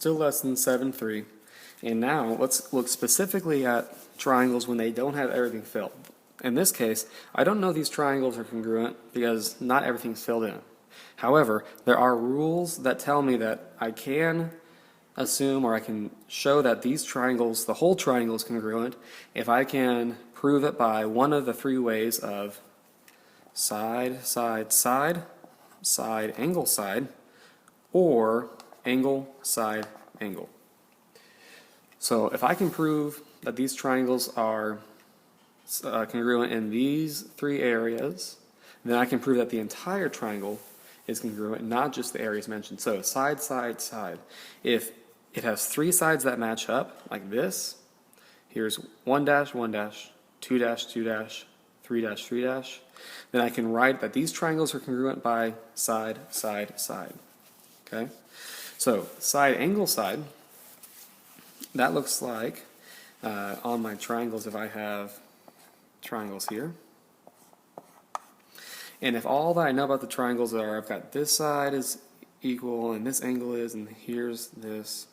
still less than 7, 3. And now let's look specifically at triangles when they don't have everything filled. In this case, I don't know these triangles are congruent because not everything's filled in. However, there are rules that tell me that I can assume or I can show that these triangles, the whole triangle is congruent if I can prove it by one of the three ways of side, side, side, side, angle, side, or angle, side, angle. So if I can prove that these triangles are congruent in these three areas, then I can prove that the entire triangle is congruent, not just the areas mentioned. So side, side, side. If it has three sides that match up, like this, here's 1 dash, 1 dash, 2 dash, 2 dash, 3 dash, 3 dash, then I can write that these triangles are congruent by side, side, side. Okay? So side, angle, side, that looks like on my triangles if I have triangles here. And if all that I know about the triangles are I've got this side is equal and this angle is and here's this,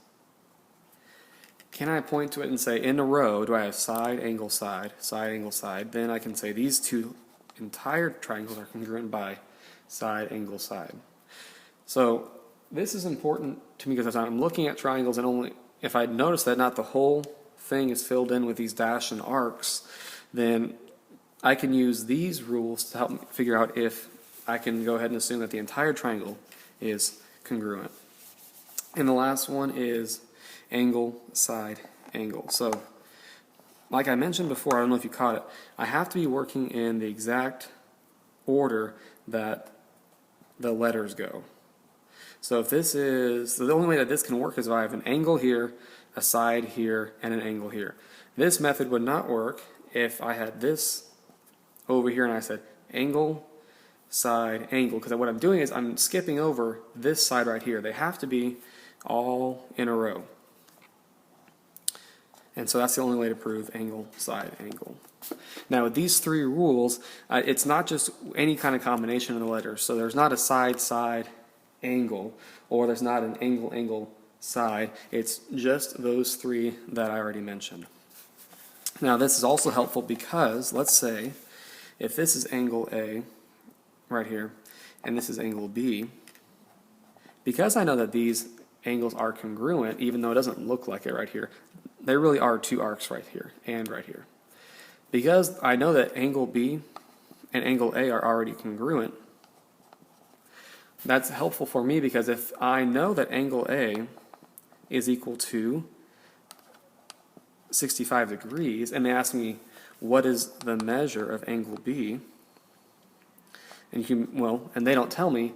can I point to it and say in a row do I have side, angle, side, side, angle, side? Then I can say these two entire triangles are congruent by side, angle, side. So this is important to me because I'm looking at triangles and only if I notice that not the whole thing is filled in with these dashes and arcs, then I can use these rules to help me figure out if I can go ahead and assume that the entire triangle is congruent. And the last one is angle, side, angle. So like I mentioned before, I don't know if you caught it, I have to be working in the exact order that the letters go. So if this is, so the only way that this can work is if I have an angle here, a side here, and an angle here. This method would not work if I had this over here and I said angle, side, angle, because what I'm doing is I'm skipping over this side right here. They have to be all in a row. And so that's the only way to prove angle, side, angle. Now with these three rules, it's not just any kind of combination of the letters. So there's not a side, side, angle, or there's not an angle, angle, side. It's just those three that I already mentioned. Now this is also helpful because let's say if this is angle A right here and this is angle B, because I know that these angles are congruent even though it doesn't look like it right here, there really are two arcs right here and right here. Because I know that angle B and angle A are already congruent, that's helpful for me because if I know that angle A is equal to 65 degrees and they ask me what is the measure of angle B, and and they don't tell me,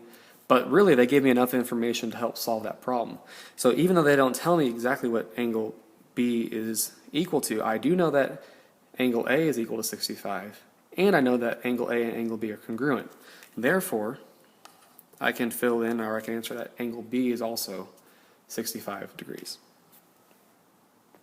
but really they gave me enough information to help solve that problem. So even though they don't tell me exactly what angle B is equal to, I do know that angle A is equal to 65, and I know that angle A and angle B are congruent. Therefore, I can fill in or I can answer that angle B is also 65 degrees.